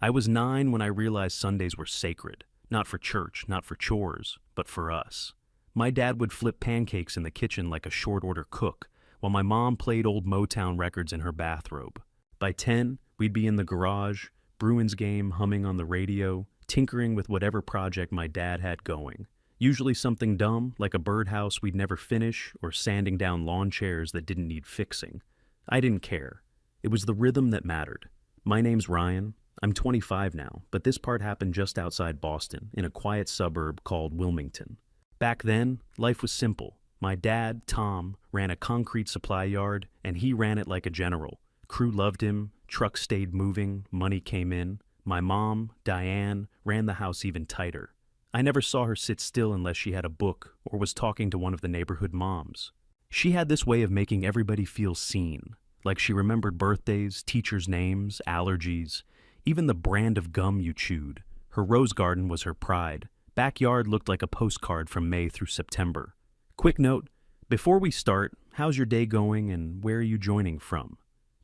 I was 9 when I realized Sundays were sacred, not for church, not for chores, but for us. My dad would flip pancakes in the kitchen like a short-order cook, while my mom played old Motown records in her bathrobe. By 10, we'd be in the garage, Bruins game humming on the radio, tinkering with whatever project my dad had going. Usually something dumb, like a birdhouse we'd never finish, or sanding down lawn chairs that didn't need fixing. I didn't care. It was the rhythm that mattered. My name's Ryan. I'm 25 now, but this part happened just outside Boston, in a quiet suburb called Wilmington. Back then, life was simple. My dad, Tom, ran a concrete supply yard, and he ran it like a general. Crew loved him, trucks stayed moving, money came in. My mom, Diane, ran the house even tighter. I never saw her sit still unless she had a book or was talking to one of the neighborhood moms. She had this way of making everybody feel seen, like she remembered birthdays, teachers' names, allergies, even the brand of gum you chewed. Her rose garden was her pride. Backyard looked like a postcard from May through September. Quick note, before we start, how's your day going and where are you joining from?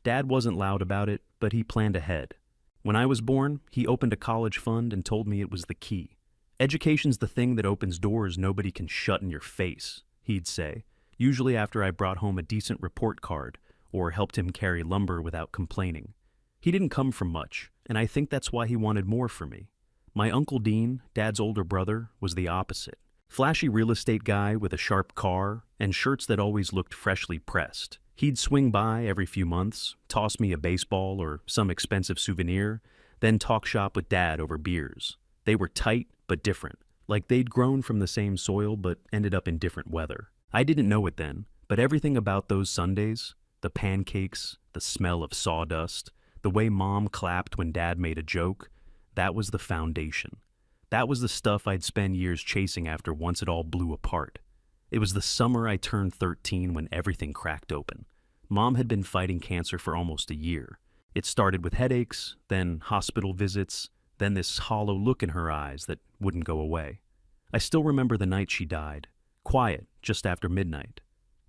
Dad wasn't loud about it, but he planned ahead. When I was born, he opened a college fund and told me it was the key. Education's the thing that opens doors nobody can shut in your face, he'd say, usually after I brought home a decent report card or helped him carry lumber without complaining. He didn't come from much, and I think that's why he wanted more for me. My Uncle Dean, Dad's older brother, was the opposite. Flashy real estate guy with a sharp car and shirts that always looked freshly pressed. He'd swing by every few months, toss me a baseball or some expensive souvenir, then talk shop with Dad over beers. They were tight but different, like they'd grown from the same soil but ended up in different weather. I didn't know it then, but everything about those Sundays, the pancakes, the smell of sawdust, the way Mom clapped when Dad made a joke, that was the foundation. That was the stuff I'd spend years chasing after once it all blew apart. It was the summer I turned 13 when everything cracked open. Mom had been fighting cancer for almost a year. It started with headaches, then hospital visits, then this hollow look in her eyes that wouldn't go away. I still remember the night she died. Quiet, just after midnight.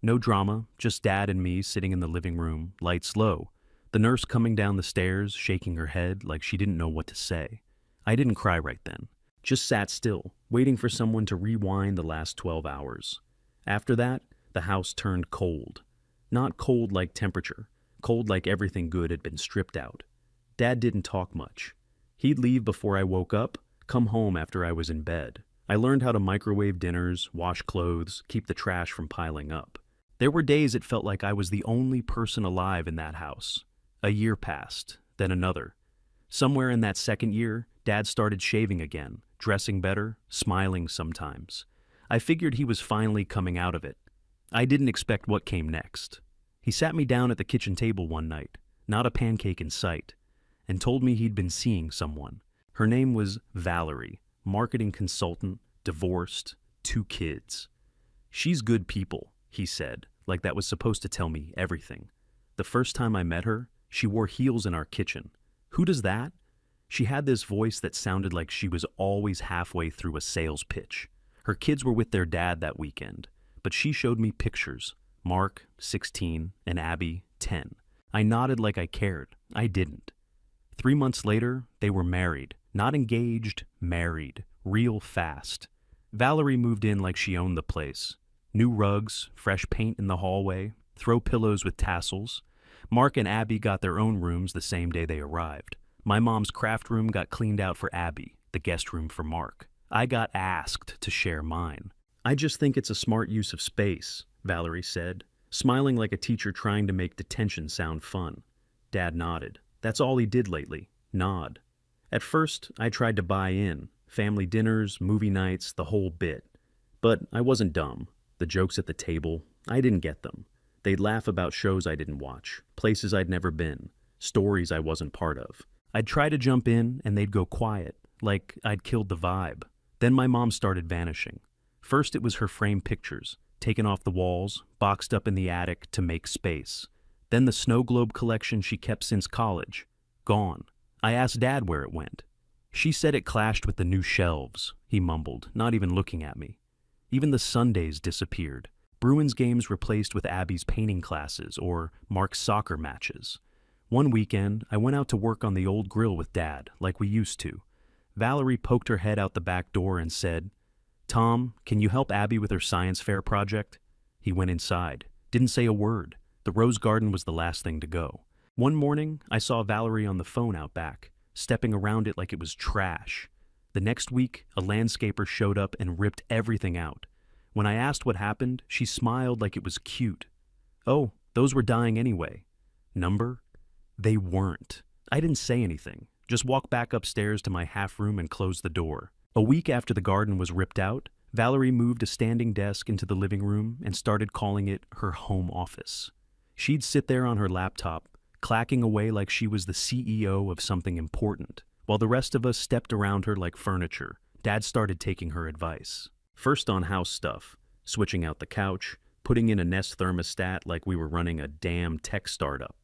No drama, just Dad and me sitting in the living room, lights low. The nurse coming down the stairs, shaking her head like she didn't know what to say. I didn't cry right then. Just sat still, waiting for someone to rewind the last 12 hours. After that, the house turned cold. Not cold like temperature, cold like everything good had been stripped out. Dad didn't talk much. He'd leave before I woke up, come home after I was in bed. I learned how to microwave dinners, wash clothes, keep the trash from piling up. There were days it felt like I was the only person alive in that house. A year passed, then another. Somewhere in that second year, Dad started shaving again, dressing better, smiling sometimes. I figured he was finally coming out of it. I didn't expect what came next. He sat me down at the kitchen table one night, not a pancake in sight, and told me he'd been seeing someone. Her name was Valerie, marketing consultant, divorced, 2 kids. She's good people, he said, like that was supposed to tell me everything. The first time I met her, she wore heels in our kitchen. Who does that? She had this voice that sounded like she was always halfway through a sales pitch. Her kids were with their dad that weekend, but she showed me pictures. Mark, 16, and Abby, 10. I nodded like I cared. I didn't. 3 months later, they were married. Not engaged, married. Real fast. Valerie moved in like she owned the place. New rugs, fresh paint in the hallway, throw pillows with tassels. Mark and Abby got their own rooms the same day they arrived. My mom's craft room got cleaned out for Abby, the guest room for Mark. I got asked to share mine. I just think it's a smart use of space, Valerie said, smiling like a teacher trying to make detention sound fun. Dad nodded. That's all he did lately, nod. At first, I tried to buy in. Family dinners, movie nights, the whole bit. But I wasn't dumb. The jokes at the table, I didn't get them. They'd laugh about shows I didn't watch, places I'd never been, stories I wasn't part of. I'd try to jump in and they'd go quiet, like I'd killed the vibe. Then my mom started vanishing. First it was her framed pictures, taken off the walls, boxed up in the attic to make space. Then the snow globe collection she kept since college. Gone. I asked Dad where it went. She said it clashed with the new shelves, he mumbled, not even looking at me. Even the Sundays disappeared. Bruins games replaced with Abby's painting classes or Mark's soccer matches. One weekend, I went out to work on the old grill with Dad, like we used to. Valerie poked her head out the back door and said, "Tom, can you help Abby with her science fair project?" He went inside, didn't say a word. The rose garden was the last thing to go. One morning, I saw Valerie on the phone out back, stepping around it like it was trash. The next week, a landscaper showed up and ripped everything out. When I asked what happened, she smiled like it was cute. "Oh, those were dying anyway." Number? They weren't. I didn't say anything, just walked back upstairs to my half room and closed the door. A week after the garden was ripped out, Valerie moved a standing desk into the living room and started calling it her home office. She'd sit there on her laptop, clacking away like she was the CEO of something important. While the rest of us stepped around her like furniture, Dad started taking her advice. First on house stuff, switching out the couch, putting in a Nest thermostat like we were running a damn tech startup.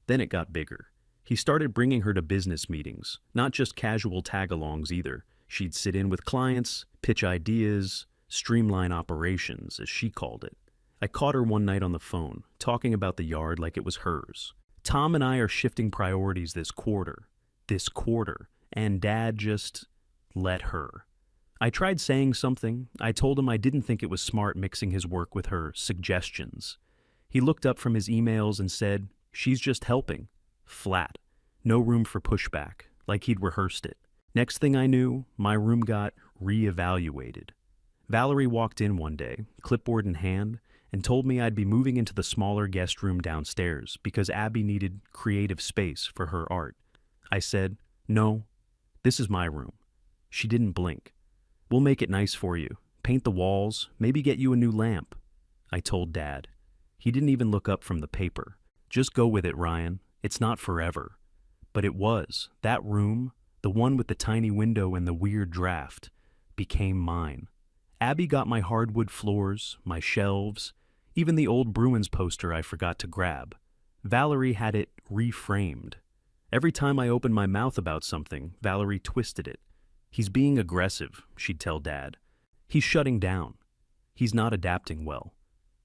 Then it got bigger. He started bringing her to business meetings, not just casual tag-alongs either. She'd sit in with clients, pitch ideas, streamline operations, as she called it. I caught her one night on the phone, talking about the yard like it was hers. "Tom and I are shifting priorities this quarter, and Dad just let her." I tried saying something. I told him I didn't think it was smart mixing his work with her suggestions. He looked up from his emails and said, "She's just helping." Flat. No room for pushback, like he'd rehearsed it. Next thing I knew, my room got re-evaluated. Valerie walked in one day, clipboard in hand, and told me I'd be moving into the smaller guest room downstairs because Abby needed creative space for her art. I said, "No, this is my room." She didn't blink. "We'll make it nice for you. Paint the walls, maybe get you a new lamp." I told Dad. He didn't even look up from the paper. "Just go with it, Ryan. It's not forever." But it was. That room, the one with the tiny window and the weird draft, became mine. Abby got my hardwood floors, my shelves, even the old Bruins poster I forgot to grab. Valerie had it reframed. Every time I opened my mouth about something, Valerie twisted it. "He's being aggressive," she'd tell Dad. "He's shutting down. He's not adapting well."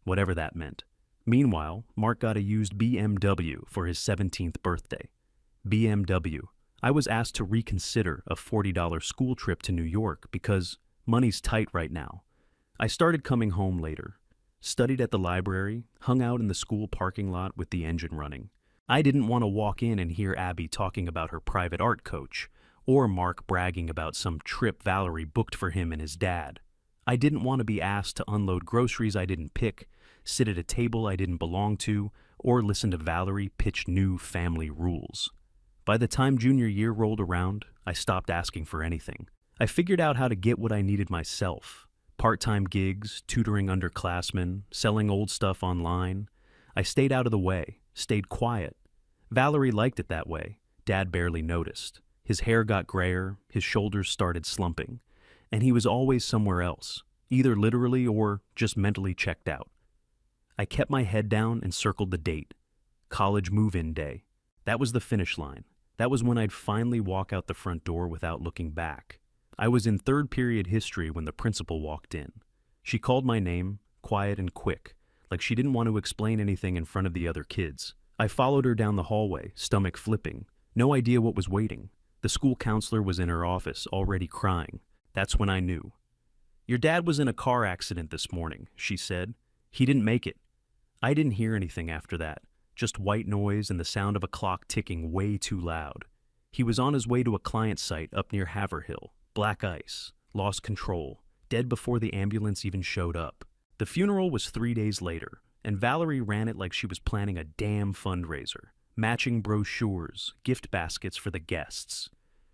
Whatever that meant. Meanwhile, Mark got a used BMW for his 17th birthday. BMW. I was asked to reconsider a $40 school trip to New York because money's tight right now. I started coming home later, studied at the library, hung out in the school parking lot with the engine running. I didn't want to walk in and hear Abby talking about her private art coach, or Mark bragging about some trip Valerie booked for him and his dad. I didn't want to be asked to unload groceries I didn't pick, sit at a table I didn't belong to, or listen to Valerie pitch new family rules. By the time junior year rolled around, I stopped asking for anything. I figured out how to get what I needed myself. Part-time gigs, tutoring underclassmen, selling old stuff online. I stayed out of the way, stayed quiet. Valerie liked it that way. Dad barely noticed. His hair got grayer, his shoulders started slumping, and he was always somewhere else, either literally or just mentally checked out. I kept my head down and circled the date. College move-in day. That was the finish line. That was when I'd finally walk out the front door without looking back. I was in third period history when the principal walked in. She called my name, quiet and quick, like she didn't want to explain anything in front of the other kids. I followed her down the hallway, stomach flipping, no idea what was waiting. The school counselor was in her office, already crying. That's when I knew. "Your dad was in a car accident this morning," she said. "He didn't make it." I didn't hear anything after that, just white noise and the sound of a clock ticking way too loud. He was on his way to a client site up near Haverhill. Black ice, lost control, dead before the ambulance even showed up. The funeral was 3 days later, and Valerie ran it like she was planning a damn fundraiser. Matching brochures, gift baskets for the guests.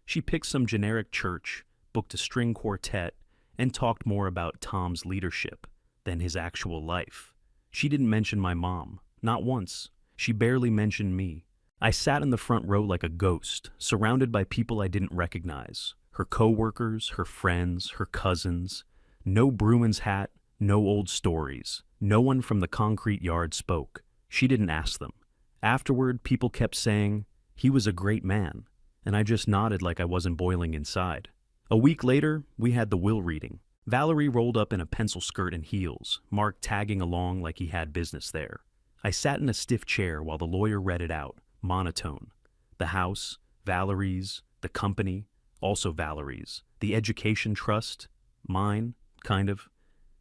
She picked some generic church, booked a string quartet, and talked more about Tom's leadership than his actual life. She didn't mention my mom, not once. She barely mentioned me. I sat in the front row like a ghost, surrounded by people I didn't recognize. Her co-workers, her friends, her cousins. No Bruins hat, no old stories. No one from the concrete yard spoke. She didn't ask them. Afterward, people kept saying, "He was a great man," and I just nodded like I wasn't boiling inside. A week later, we had the will reading. Valerie rolled up in a pencil skirt and heels, Mark tagging along like he had business there. I sat in a stiff chair while the lawyer read it out, monotone. The house, Valerie's, the company, also Valerie's. The education trust, mine, kind of.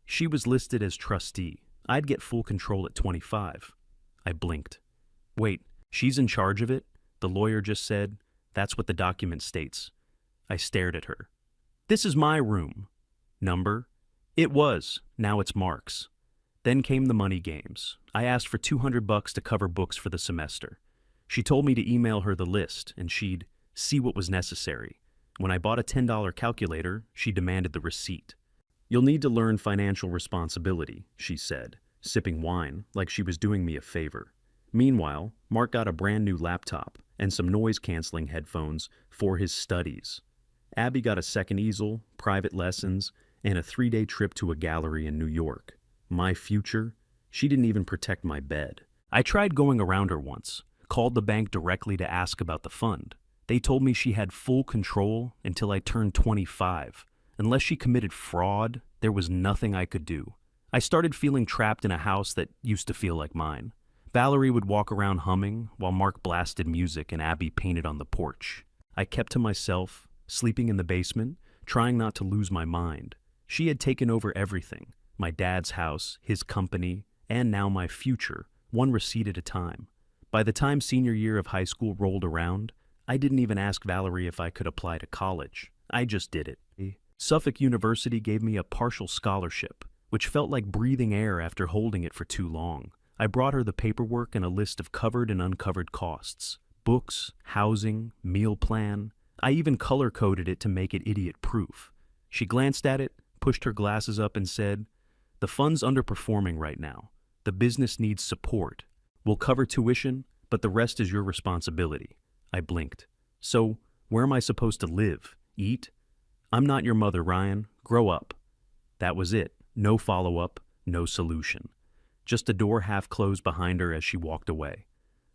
She was listed as trustee. I'd get full control at 25. I blinked. Wait, she's in charge of it? The lawyer just said. That's what the document states. I stared at her. This is my room. Number? It was. Now it's Mark's. Then came the money games. I asked for $200 to cover books for the semester. She told me to email her the list, and she'd see what was necessary. When I bought a $10 calculator, she demanded the receipt. You'll need to learn financial responsibility, she said, sipping wine like she was doing me a favor. Meanwhile, Mark got a brand new laptop and some noise-canceling headphones for his studies. Abby got a second easel, private lessons, and a 3-day trip to a gallery in New York. My future? She didn't even protect my bed. I tried going around her once, called the bank directly to ask about the fund. They told me she had full control until I turned 25. Unless she committed fraud, there was nothing I could do. I started feeling trapped in a house that used to feel like mine. Valerie would walk around humming while Mark blasted music and Abby painted on the porch. I kept to myself, sleeping in the basement, trying not to lose my mind. She had taken over everything, my dad's house, his company, and now my future, one receipt at a time. By the time senior year of high school rolled around, I didn't even ask Valerie if I could apply to college. I just did it. Suffolk University gave me a partial scholarship, which felt like breathing air after holding it for too long. I brought her the paperwork and a list of covered and uncovered costs. Books, housing, meal plan. I even color-coded it to make it idiot-proof. She glanced at it, pushed her glasses up and said, "The fund's underperforming right now. The business needs support. We'll cover tuition, but the rest is your responsibility." I blinked. So, where am I supposed to live? Eat? I'm not your mother, Ryan. Grow up. That was it. No follow-up, no solution. Just a door half closed behind her as she walked away.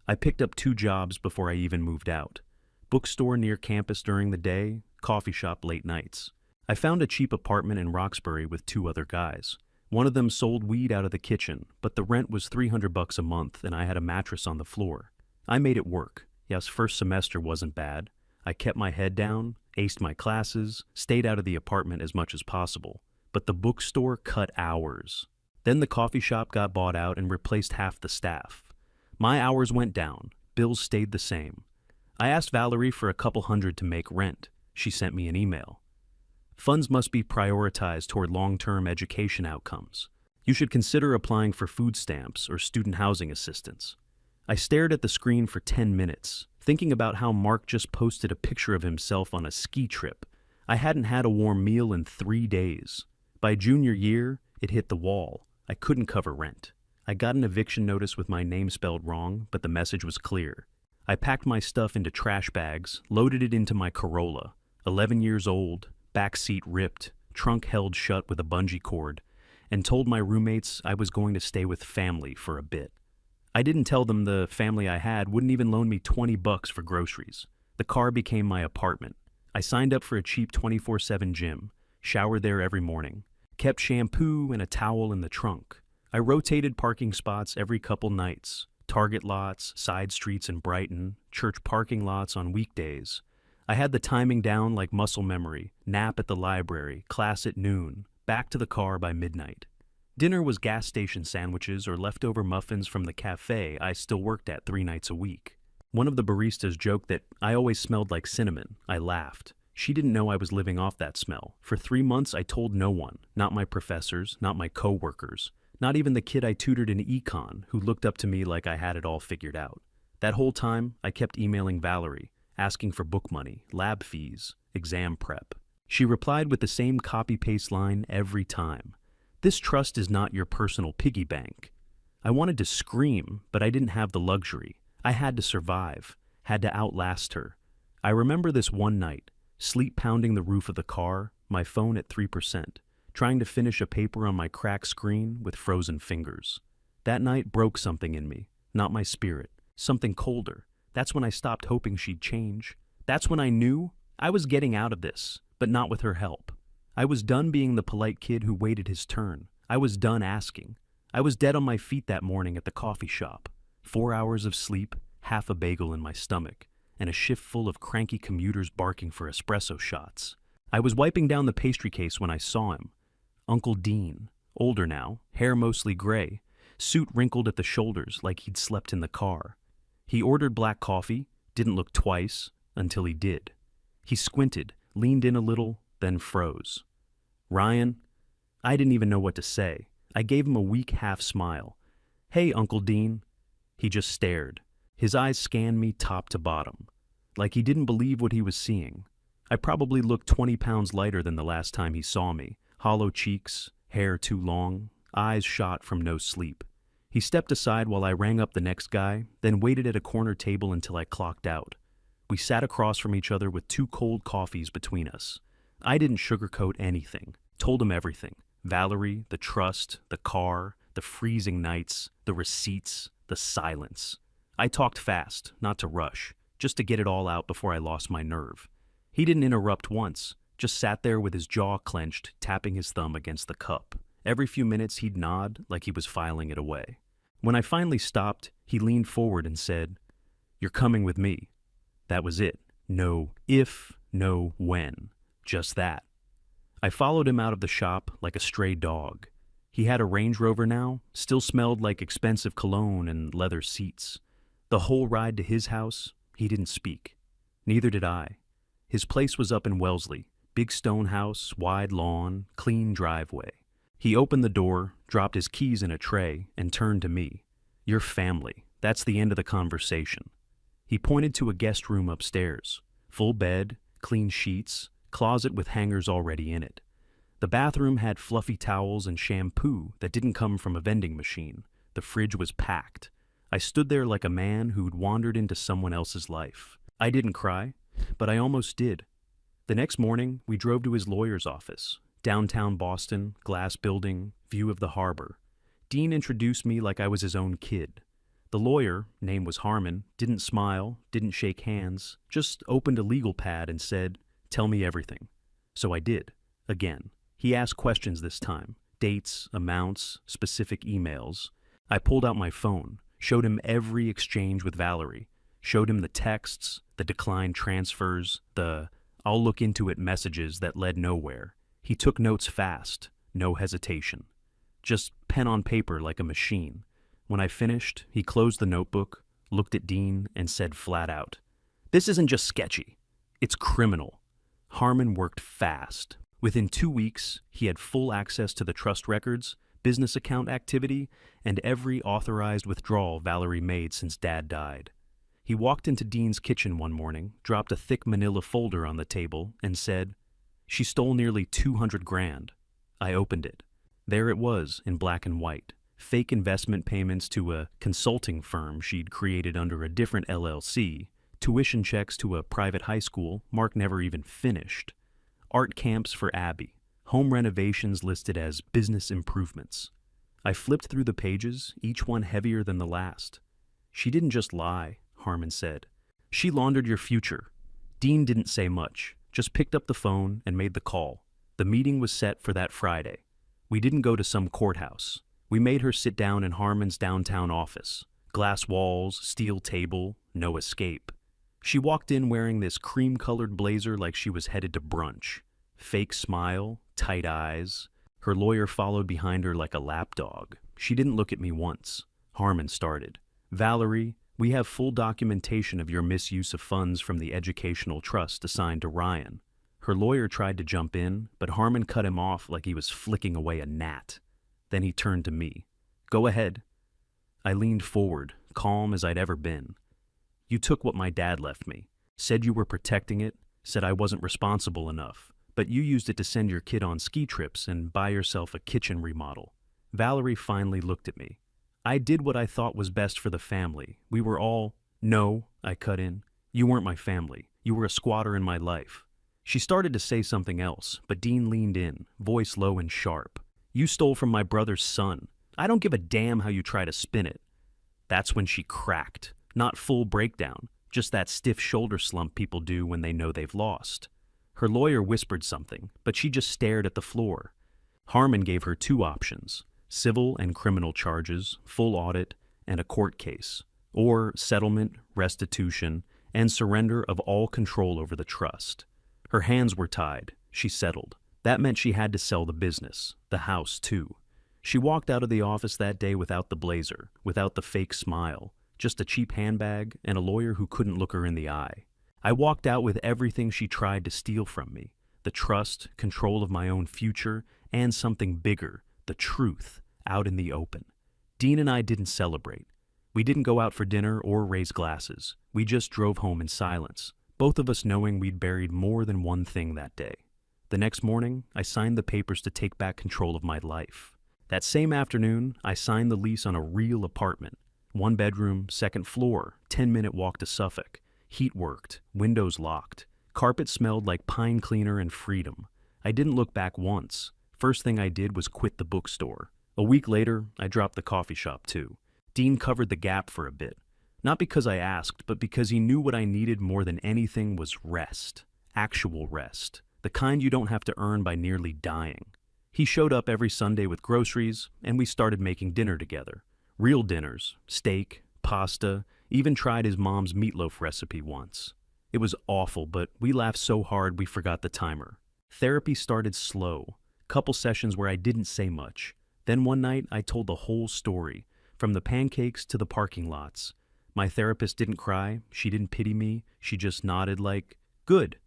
I picked up 2 jobs before I even moved out. Bookstore near campus during the day, coffee shop late nights. I found a cheap apartment in Roxbury with 2 other guys. One of them sold weed out of the kitchen, but the rent was $300 a month and I had a mattress on the floor. I made it work. Yes, first semester wasn't bad. I kept my head down, aced my classes, stayed out of the apartment as much as possible. But the bookstore cut hours. Then the coffee shop got bought out and replaced half the staff. My hours went down. Bills stayed the same. I asked Valerie for a couple hundred to make rent. She sent me an email. Funds must be prioritized toward long-term education outcomes. You should consider applying for food stamps or student housing assistance. I stared at the screen for 10 minutes, thinking about how Mark just posted a picture of himself on a ski trip. I hadn't had a warm meal in 3 days. By junior year, it hit the wall. I couldn't cover rent. I got an eviction notice with my name spelled wrong, but the message was clear. I packed my stuff into trash bags, loaded it into my Corolla, 11 years old, back seat ripped, trunk held shut with a bungee cord, and told my roommates I was going to stay with family for a bit. I didn't tell them the family I had wouldn't even loan me $20 for groceries. The car became my apartment. I signed up for a cheap 24/7 gym, showered there every morning, kept shampoo and a towel in the trunk. I rotated parking spots every couple nights, Target lots, side streets in Brighton, church parking lots on weekdays. I had the timing down like muscle memory, nap at the library, class at noon, back to the car by midnight. Dinner was gas station sandwiches or leftover muffins from the cafe I still worked at 3 nights a week. One of the baristas joked that I always smelled like cinnamon. I laughed. She didn't know I was living off that smell. For 3 months, I told no one, not my professors, not my co-workers, not even the kid I tutored in econ who looked up to me like I had it all figured out. That whole time, I kept emailing Valerie, asking for book money, lab fees, exam prep. She replied with the same copy-paste line every time. This trust is not your personal piggy bank. I wanted to scream, but I didn't have the luxury. I had to survive, had to outlast her. I remember this one night, sleep pounding the roof of the car, my phone at 3%, trying to finish a paper on my cracked screen with frozen fingers. That night broke something in me, not my spirit, something colder. That's when I stopped hoping she'd change. That's when I knew I was getting out of this, but not with her help. I was done being the polite kid who waited his turn. I was done asking. I was dead on my feet that morning at the coffee shop. 4 hours of sleep, half a bagel in my stomach, and a shift full of cranky commuters barking for espresso shots. I was wiping down the pastry case when I saw him. Uncle Dean, older now, hair mostly gray, suit wrinkled at the shoulders like he'd slept in the car. He ordered black coffee, didn't look twice, until he did. He squinted, leaned in a little, then froze. "Ryan?" I didn't even know what to say. I gave him a weak half smile. "Hey, Uncle Dean." He just stared. His eyes scanned me top to bottom, like he didn't believe what he was seeing. I probably looked 20 pounds lighter than the last time he saw me. Hollow cheeks, hair too long, eyes shot from no sleep. He stepped aside while I rang up the next guy, then waited at a corner table until I clocked out. We sat across from each other with 2 cold coffees between us. I didn't sugarcoat anything. Told him everything. Valerie, the trust, the car, the freezing nights, the receipts, the silence. I talked fast, not to rush, just to get it all out before I lost my nerve. He didn't interrupt once, just sat there with his jaw clenched, tapping his thumb against the cup. Every few minutes he'd nod like he was filing it away. When I finally stopped, he leaned forward and said, "You're coming with me." That was it. No if, no when. Just that. I followed him out of the shop like a stray dog. He had a Range Rover now, still smelled like expensive cologne and leather seats. The whole ride to his house, he didn't speak. Neither did I. His place was up in Wellesley, big stone house, wide lawn, clean driveway. He opened the door, dropped his keys in a tray, and turned to me. "Your family. That's the end of the conversation." He pointed to a guest room upstairs. Full bed, clean sheets, closet with hangers already in it. The bathroom had fluffy towels and shampoo that didn't come from a vending machine. The fridge was packed. I stood there like a man who'd wandered into someone else's life. I didn't cry, but I almost did. The next morning, we drove to his lawyer's office. Downtown Boston, glass building, view of the harbor. Dean introduced me like I was his own kid. The lawyer, name was Harmon, didn't smile, didn't shake hands, just opened a legal pad and said, "Tell me everything." So I did. Again. He asked questions this time. Dates, amounts, specific emails. I pulled out my phone, showed him every exchange with Valerie, showed him the texts, the declined transfers, the "I'll look into it" messages that led nowhere. He took notes fast, no hesitation. Just pen on paper like a machine. When I finished, he closed the notebook, looked at Dean, and said flat out, "This isn't just sketchy. It's criminal." Harmon worked fast. Within 2 weeks, he had full access to the trust records, business account activity, and every authorized withdrawal Valerie made since Dad died. He walked into Dean's kitchen one morning, dropped a thick manila folder on the table, and said, "She stole nearly 200 grand. I opened it. There it was in black and white. Fake investment payments to a consulting firm she'd created under a different LLC, tuition checks to a private high school Mark never even finished, art camps for Abby, home renovations listed as business improvements. I flipped through the pages, each one heavier than the last. "She didn't just lie," Harmon said. "She laundered your future." Dean didn't say much, just picked up the phone and made the call. The meeting was set for that Friday. We didn't go to some courthouse. We made her sit down in Harmon's downtown office. Glass walls, steel table, no escape. She walked in wearing this cream-colored blazer like she was headed to brunch. Fake smile, tight eyes. Her lawyer followed behind her like a lapdog. She didn't look at me once. Harmon started. "Valerie, we have full documentation of your misuse of funds from the educational trust assigned to Ryan." Her lawyer tried to jump in, but Harmon cut him off like he was flicking away a gnat. Then he turned to me. "Go ahead." I leaned forward, calm as I'd ever been. "You took what my dad left me, said you were protecting it, said I wasn't responsible enough, but you used it to send your kid on ski trips and buy yourself a kitchen remodel." Valerie finally looked at me. "I did what I thought was best for the family. We were all—" "No," I cut in. "You weren't my family. You were a squatter in my life." She started to say something else, but Dean leaned in, voice low and sharp. "You stole from my brother's son. I don't give a damn how you try to spin it." That's when she cracked. Not full breakdown, just that stiff shoulder slump people do when they know they've lost. Her lawyer whispered something, but she just stared at the floor. Harmon gave her 2 options, civil and criminal charges, full audit, and a court case. or settlement, restitution, and surrender of all control over the trust. Her hands were tied. She settled. That meant she had to sell the business, the house too. She walked out of the office that day without the blazer, without the fake smile, just a cheap handbag and a lawyer who couldn't look her in the eye. I walked out with everything she tried to steal from me, the trust, control of my own future, and something bigger, the truth, out in the open. Dean and I didn't celebrate. We didn't go out for dinner or raise glasses. We just drove home in silence, both of us knowing we'd buried more than one thing that day. The next morning, I signed the papers to take back control of my life. That same afternoon, I signed the lease on a real apartment. 1 bedroom, 2nd floor, 10-minute walk to Suffolk. Heat worked, windows locked. Carpet smelled like pine cleaner and freedom. I didn't look back once. First thing I did was quit the bookstore. A week later, I dropped the coffee shop too. Dean covered the gap for a bit. Not because I asked, but because he knew what I needed more than anything was rest. Actual rest. The kind you don't have to earn by nearly dying. He showed up every Sunday with groceries, and we started making dinner together. Real dinners, steak, pasta, even tried his mom's meatloaf recipe once. It was awful, but we laughed so hard we forgot the timer. Therapy started slow. Couple sessions where I didn't say much. Then one night, I told the whole story, from the pancakes to the parking lots. My therapist didn't cry, she didn't pity me, she just nodded like, good.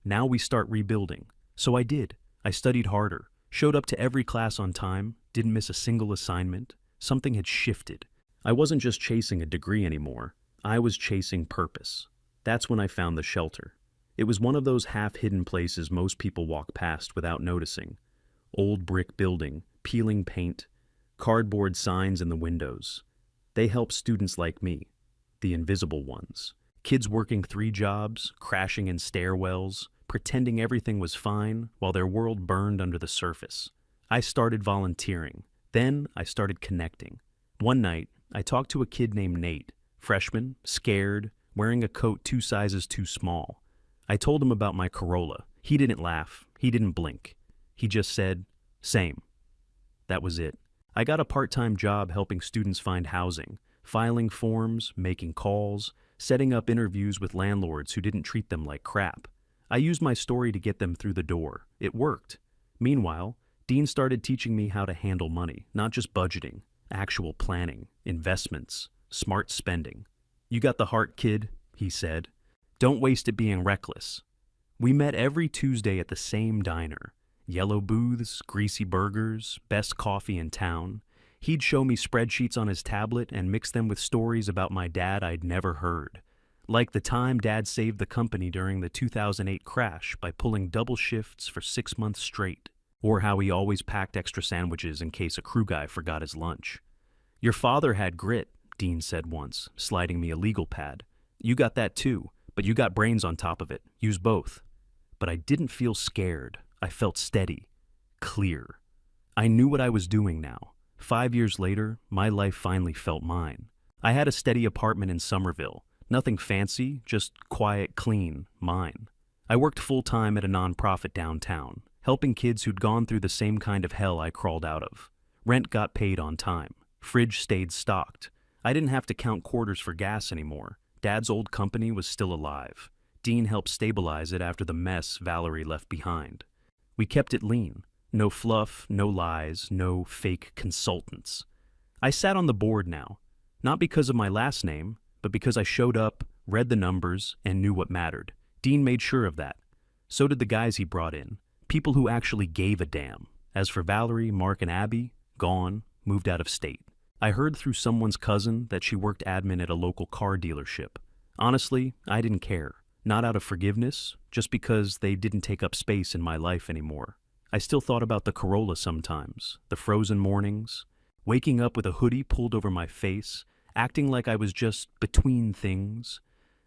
Now we start rebuilding. So I did. I studied harder, showed up to every class on time, didn't miss a single assignment. Something had shifted. I wasn't just chasing a degree anymore. I was chasing purpose. That's when I found the shelter. It was one of those half-hidden places most people walk past without noticing. Old brick building, peeling paint, cardboard signs in the windows. They help students like me, the invisible ones. Kids working 3 jobs, crashing in stairwells, pretending everything was fine while their world burned under the surface. I started volunteering. Then I started connecting. One night, I talked to a kid named Nate, freshman, scared, wearing a coat 2 sizes too small. I told him about my Corolla. He didn't laugh. He didn't blink. He just said, same. That was it. I got a part-time job helping students find housing, filing forms, making calls, setting up interviews with landlords who didn't treat them like crap. I used my story to get them through the door. It worked. Meanwhile, Dean started teaching me how to handle money, not just budgeting, actual planning, investments, smart spending. You got the heart, kid, he said. Don't waste it being reckless. We met every Tuesday at the same diner. Yellow booths, greasy burgers, best coffee in town. He'd show me spreadsheets on his tablet and mix them with stories about my dad I'd never heard. Like the time Dad saved the company during the 2008 crash by pulling double shifts for 6 months straight. Or how he always packed extra sandwiches in case a crew guy forgot his lunch. Your father had grit, Dean said once, sliding me a legal pad. You got that too, but you got brains on top of it. Use both. But I didn't feel scared. I felt steady, clear. I knew what I was doing now. 5 years later, my life finally felt mine. I had a steady apartment in Somerville. Nothing fancy, just quiet, clean, mine. I worked full-time at a nonprofit downtown, helping kids who'd gone through the same kind of hell I crawled out of. Rent got paid on time. Fridge stayed stocked. I didn't have to count quarters for gas anymore. Dad's old company was still alive. Dean helped stabilize it after the mess Valerie left behind. We kept it lean. No fluff, no lies, no fake consultants. I sat on the board now, not because of my last name, but because I showed up, read the numbers, and knew what mattered. Dean made sure of that. So did the guys he brought in. People who actually gave a damn. As for Valerie, Mark, and Abby, gone, moved out of state. I heard through someone's cousin that she worked admin at a local car dealership. Honestly, I didn't care. Not out of forgiveness, just because they didn't take up space in my life anymore. I still thought about the Corolla sometimes, the frozen mornings, waking up with a hoodie pulled over my face, acting like I was just between things,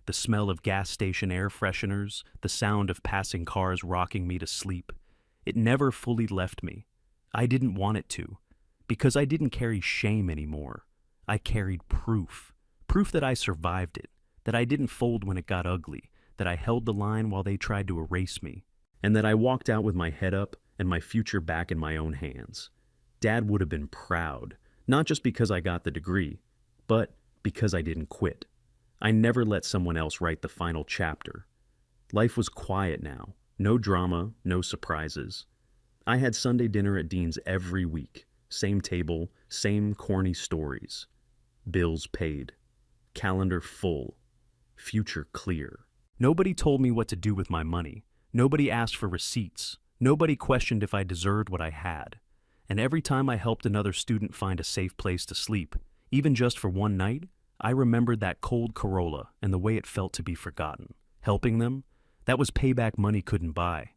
the smell of gas station air fresheners, the sound of passing cars rocking me to sleep. It never fully left me. I didn't want it to, because I didn't carry shame anymore. I carried proof. Proof that I survived it, that I didn't fold when it got ugly, that I held the line while they tried to erase me, and that I walked out with my head up and my future back in my own hands. Dad would have been proud, not just because I got the degree, but Because I didn't quit. I never let someone else write the final chapter. Life was quiet now. No drama, no surprises. I had Sunday dinner at Dean's every week. Same table, same corny stories. Bills paid. Calendar full. Future clear. Nobody told me what to do with my money. Nobody asked for receipts. Nobody questioned if I deserved what I had. And every time I helped another student find a safe place to sleep, even just for one night, I remembered that cold Corolla and the way it felt to be forgotten. Helping them? That was payback money couldn't buy.